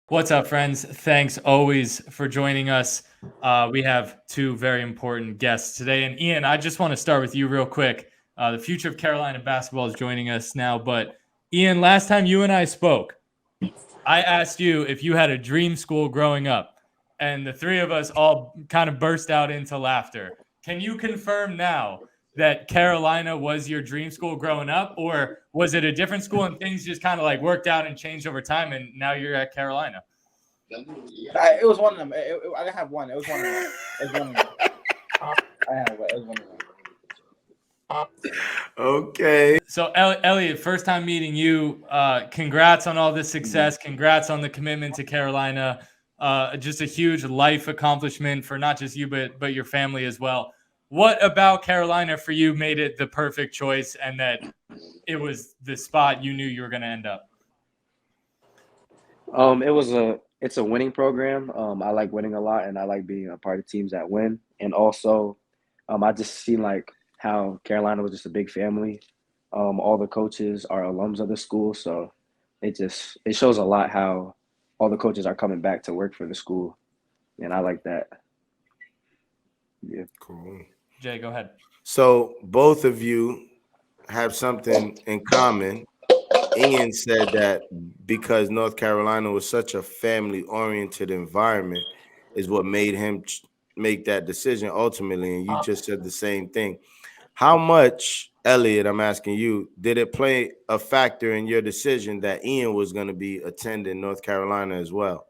What's up, friends? Thanks always for joining us. We have two very important guests today. And Ian, I just want to start with you real quick. The future of Carolina basketball is joining us now. But Ian, last time you and I spoke, I asked you if you had a dream school growing up, and the three of us all kind of burst out into laughter. Can you confirm now that Carolina was your dream school growing up, or was it a different school and things just kind of like worked out and changed over time, and now you're at Carolina? It was one of them. I didn't have one. It was one of them. It was one of them. I had it. It was one of them. Okay. So, Elliot, first time meeting you. Congrats on all this success. Congrats on the commitment to Carolina. Just a huge life accomplishment for not just you, but your family as well. What about Carolina for you made it the perfect choice, and that it was the spot you knew you were going to end up? It's a winning program. I like winning a lot, and I like being a part of teams that win. And also, I just seen like how Carolina was just a big family. All the coaches are alums of the school, so it shows a lot how all the coaches are coming back to work for the school, and I like that. Yeah. Cool. Jay, go ahead. So both of you have something in common. Ian said that because North Carolina was such a family-oriented environment is what made him make that decision ultimately, and you just said the same thing. How much, Elliot, I'm asking you, did it play a factor in your decision that Ian was going to be attending North Carolina as well?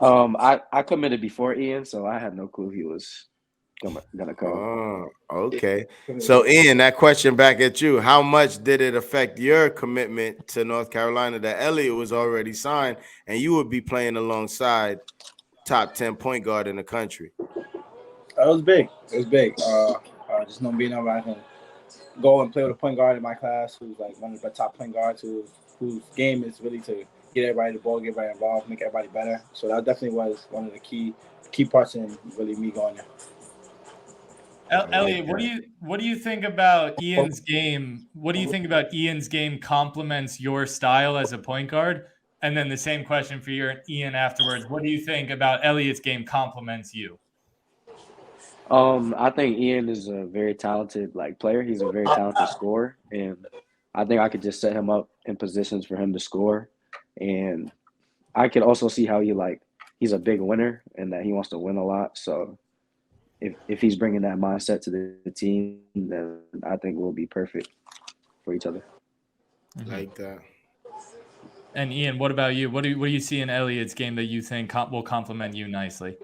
I committed before Ian, so I had no clue he was gonna come. Oh, okay. So, Ian, that question back at you. How much did it affect your commitment to North Carolina that Elliot was already signed and you would be playing alongside top 10 point guard in the country? It was big. It was big. Just not being able to go and play with a point guard in my class who's like one of the top point guards whose game is really to get everybody the ball, get everybody involved, make everybody better. So that definitely was one of the key parts in really me going there. Elliot, what do you think about Ian's game? What do you think about Ian's game complements your style as a point guard? And then the same question for Ian afterwards. What do you think about Elliot's game complements you? I think Ian is a very talented player. He's a very talented scorer, and I think I could just set him up in positions for him to score. And I could also see how he's a big winner and that he wants to win a lot. So if he's bringing that mindset to the team, then I think we'll be perfect for each other. Like that. And Ian, what about you? What do you see in Elliot's game that you think will complement you nicely?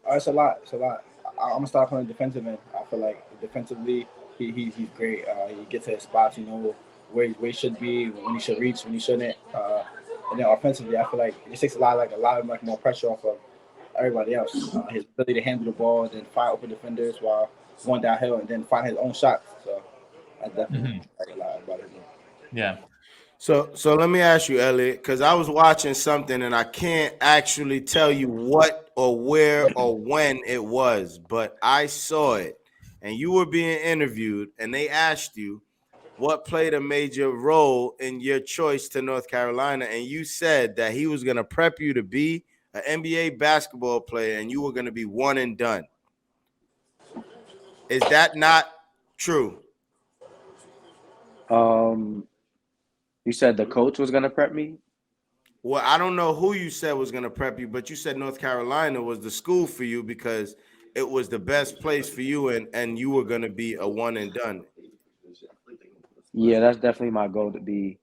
It's a lot. It's a lot. I'm gonna start from the defensive end. I feel like defensively, he's great. He gets to his spots. You know where he should be, when he should reach, when he shouldn't. And then offensively, I feel like it takes a lot of more pressure off of everybody else. His ability to handle the ball, then find open defenders while going downhill, and then find his own shots. So I definitely like a lot about it. Yeah. So let me ask you, Elliot, because I was watching something and I can't actually tell you what or where or when it was, but I saw it and you were being interviewed and they asked you what played a major role in your choice to North Carolina, and you said that he was going to prep you to be an NBA basketball player and you were going to be one and done. Is that not true? You said the coach was going to prep me? Well, I don't know who you said was going to prep you, but you said North Carolina was the school for you because it was the best place for you and you were going to be a one and done. Yeah, that's definitely my goal, to be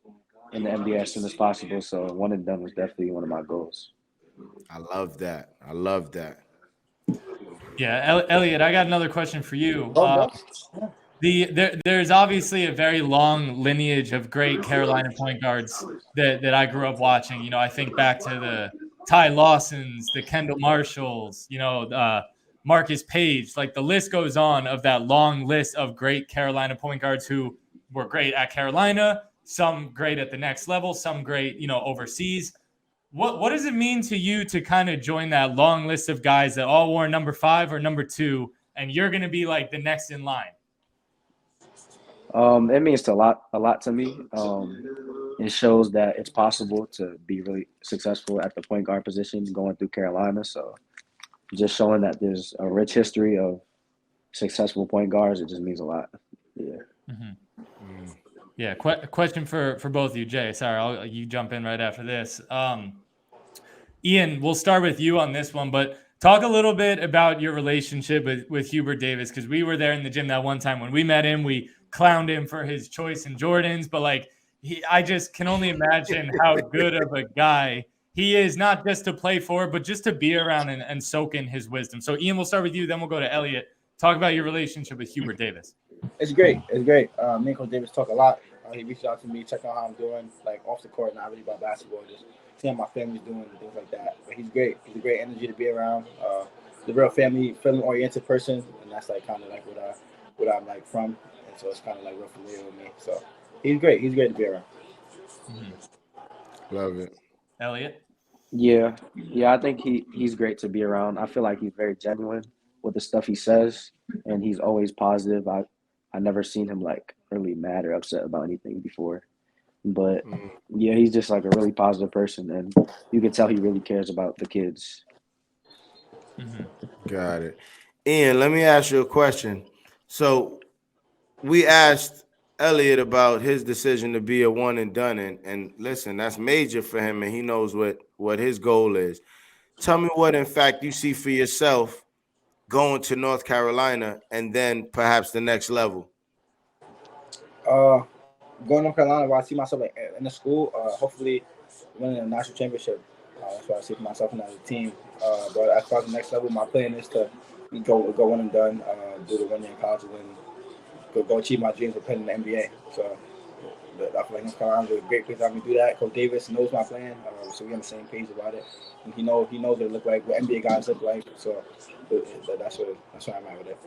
in the NBA as soon as possible. So one and done was definitely one of my goals. I love that. I love that. Yeah, Elliot, I got another question for you. There's obviously a very long lineage of great Carolina point guards that I grew up watching. You know, I think back to the Ty Lawsons, the Kendall Marshalls, Marcus Page. Like the list goes on of that long list of great Carolina point guards who were great at Carolina, some great at the next level, some great, overseas. What does it mean to you to kind of join that long list of guys that all wore number 5 or number 2, and you're going to be like the next in line? It means a lot to me. it shows that it's possible to be really successful at the point guard position going through Carolina. So just showing that there's a rich history of successful point guards, it just means a lot. Yeah. Mm-hmm. Yeah. Question for both of you, Jay. Sorry, you jump in right after this. Ian, we'll start with you on this one, but talk a little bit about your relationship with Hubert Davis, because we were there in the gym that one time when we met him. We clowned him for his choice in Jordans, but like I just can only imagine how good of a guy he is, not just to play for, but just to be around and soak in his wisdom. So Ian, we'll start with you, then we'll go to Elliot. Talk about your relationship with Hubert Davis. It's great. It's great. Me and Coach Davis talk a lot. He reached out to me, check out how I'm doing, like off the court, not really about basketball, just seeing how my family's doing and things like that. But he's great. He's a great energy to be around. The real family oriented person, and that's like kind of like what I'm like from, and so it's kind of like real familiar with me. So he's great. He's great to be around. Mm-hmm. Love it. Elliot? Yeah, I think he's great to be around. I feel like he's very genuine with the stuff he says, and he's always positive. I never seen him like really mad or upset about anything before. But yeah, he's just like a really positive person, and you can tell he really cares about the kids. Got it. Ian, let me ask you a question. So we asked Elliot about his decision to be a one and done, and listen, that's major for him, and he knows what his goal is. Tell me what, in fact, you see for yourself going to North Carolina and then perhaps the next level. Going to North Carolina, where I see myself in the school, hopefully winning a national championship. That's what I see for myself and as a team. But as far as the next level, my plan is to go one and done, do the 1 year in college, and then go achieve my dreams of playing in the NBA. So I feel like North Carolina is a great place for me to do that. Coach Davis knows my plan, so we're on the same page about it. And he knows what it look like, what NBA guys look like. So that's where I'm at with it.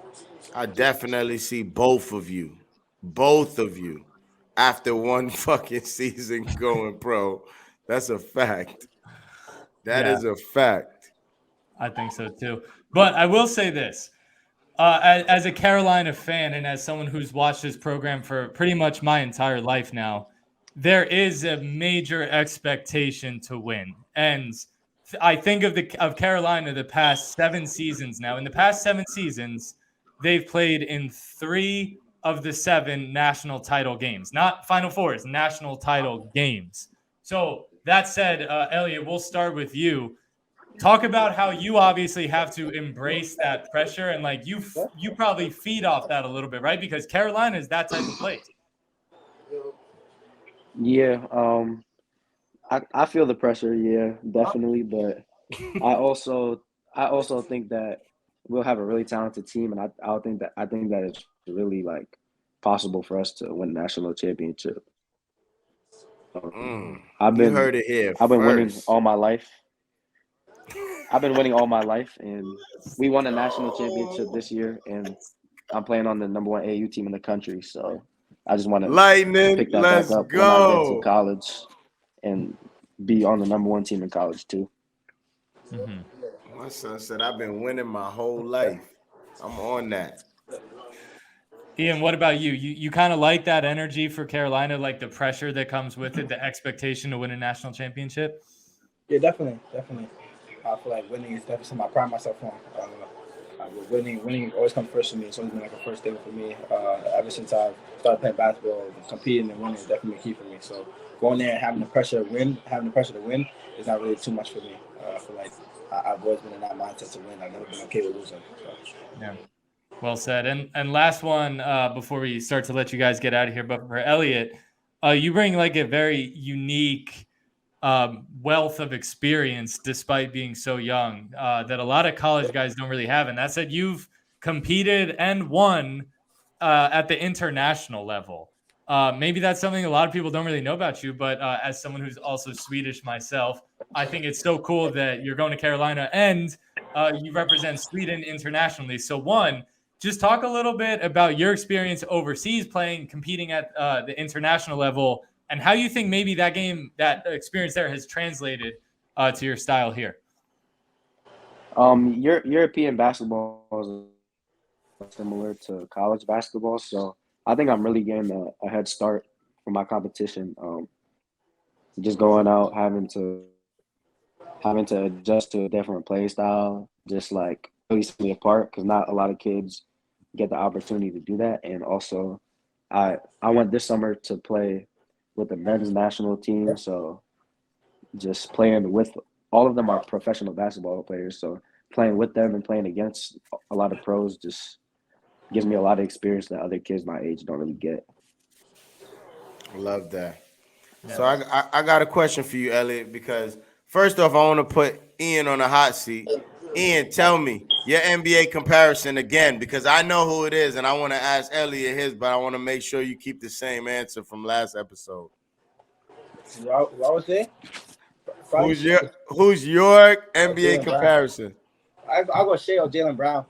I definitely see both of you, after one fucking season going pro. That's a fact. That is a fact. I think so too. But I will say this. As a Carolina fan and as someone who's watched this program for pretty much my entire life now, there is a major expectation to win. And I think of Carolina the past 7 seasons now. In the past 7 seasons, they've played in 3 of the 7 national title games. Not Final Fours, national title games. So that said, Elliot, we'll start with you. Talk about how you obviously have to embrace that pressure, and like you probably feed off that a little bit, right? Because Carolina is that type of place. Yeah, I feel the pressure. Yeah, definitely. But I also think that we'll have a really talented team, and I think that it's really like possible for us to win a national championship. I've been winning all my life. I've been winning all my life, and we won a national championship this year, and I'm playing on the number 1 AAU team in the country. So I just want to pick that back up when I get to college and be on the number 1 team in college too. My son said, I've been winning my whole life. I'm on that. Ian, what about you? You kind of like that energy for Carolina, like the pressure that comes with it, the expectation to win a national championship? Yeah, definitely. I feel like winning is definitely something I pride myself on. Winning always comes first for me. It's always been like a first thing for me. Ever since I started playing basketball, competing and winning is definitely a key for me. So going there and having the pressure to win is not really too much for me. I feel like I've always been in that mindset to win. I've never been okay with losing. So. Yeah. Well said. And last one before we start to let you guys get out of here, but for Elliot, you bring like a very unique wealth of experience despite being so young that a lot of college guys don't really have. And that said, you've competed and won at the international level. Maybe that's something a lot of people don't really know about you, but as someone who's also Swedish myself, I think it's so cool that you're going to Carolina and you represent Sweden internationally. So one, just talk a little bit about your experience overseas competing at the international level, and how you think maybe that experience there has translated to your style here. European basketball is similar to college basketball, so I think I'm really getting a head start for my competition. just going out, having to adjust to a different play style, just like really set me apart because not a lot of kids get the opportunity to do that. And also, I went this summer to play with the men's national team, so just playing with all of them are professional basketball players. So playing with them and playing against a lot of pros just gives me a lot of experience that other kids my age don't really get. I love that. Yeah. So I got a question for you, Elliot, because first off, I want to put Ian on the hot seat. Ian, tell me your NBA comparison again, because I know who it is, and I want to ask Elliot his, but I want to make sure you keep the same answer from last episode. What was it? Who's your NBA comparison? I'll go Shea or Jaylen Brown.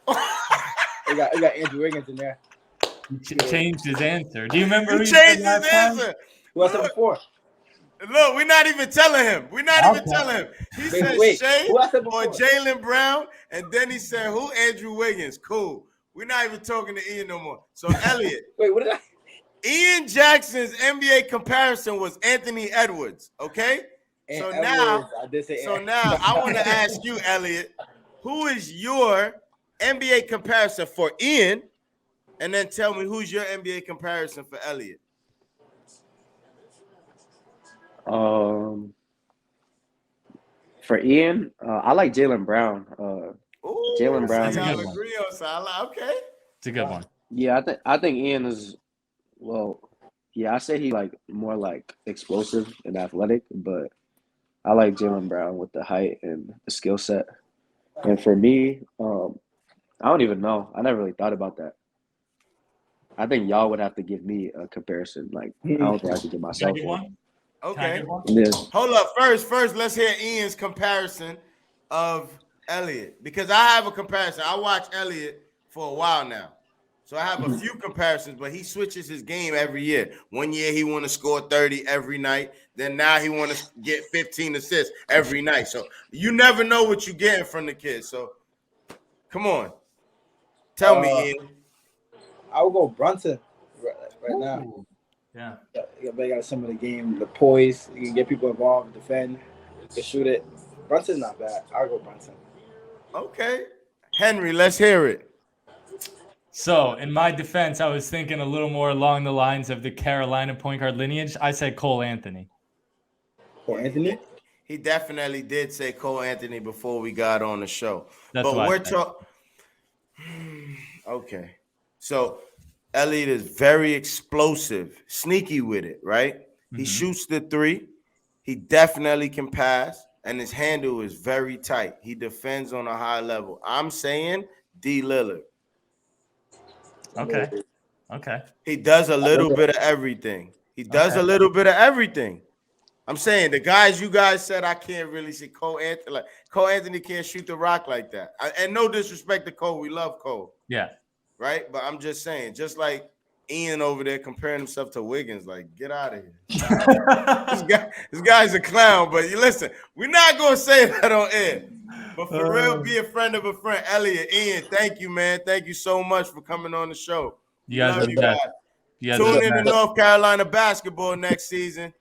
We got Andrew Wiggins in there. He changed his answer. Do you remember who He you said changed his last time? answer. Who else said before? Look, we're not even telling him. We're not even telling him. He said Shea Who else said or before? Jaylen Brown, and then he said who? Andrew Wiggins. Cool. We're not even talking to Ian no more. So Elliot, Wait, what did I? Ian Jackson's NBA comparison was Anthony Edwards. Okay. So Edwards, now, I did say now I want to ask you, Elliot, who is your NBA comparison for Ian, and then tell me who's your NBA comparison for Elliot. For Ian, I like Jaylen Brown. Jaylen Brown. Okay. It's a good one. Yeah, I think Ian is yeah, I say he like more like explosive and athletic, but I like Jaylen Brown with the height and the skill set. And for me, I don't even know. I never really thought about that. I think y'all would have to give me a comparison. Like I don't think I could give myself one. Okay. Yeah. Hold up. First, let's hear Ian's comparison of Elliot, because I have a comparison. I watch Elliot for a while now, so I have a few comparisons. But he switches his game every year. One year he want to score 30 every night. Then now he want to get 15 assists every night. So you never know what you're getting from the kid. So come on, tell me, Ian. I would go Brunson right now. Yeah. They got some of the game, the poise. You can get people involved, defend, you can shoot it. Brunson's not bad. I'll go Brunson. Okay. Henry, let's hear it. So, in my defense, I was thinking a little more along the lines of the Carolina point guard lineage. I said Cole Anthony. Cole Anthony? He definitely did say Cole Anthony before we got on the show. That's but we're talking. Okay. So, Elliot is very explosive, sneaky with it, right? He shoots the three. He definitely can pass, and his handle is very tight. He defends on a high level. I'm saying D. Lillard. Okay. He does a little bit of everything. I'm saying the guys you guys said I can't really see Cole Anthony. Like Cole Anthony can't shoot the rock like that. And no disrespect to Cole, we love Cole. Yeah. Right, but I'm just saying, just like Ian over there comparing himself to Wiggins, like get out of here. this guy's a clown. But you listen, we're not gonna say that on air. But for real, be a friend of a friend. Elliot, Ian, thank you, man. Thank you so much for coming on the show. You guys are the best. Tune in to North Carolina basketball next season.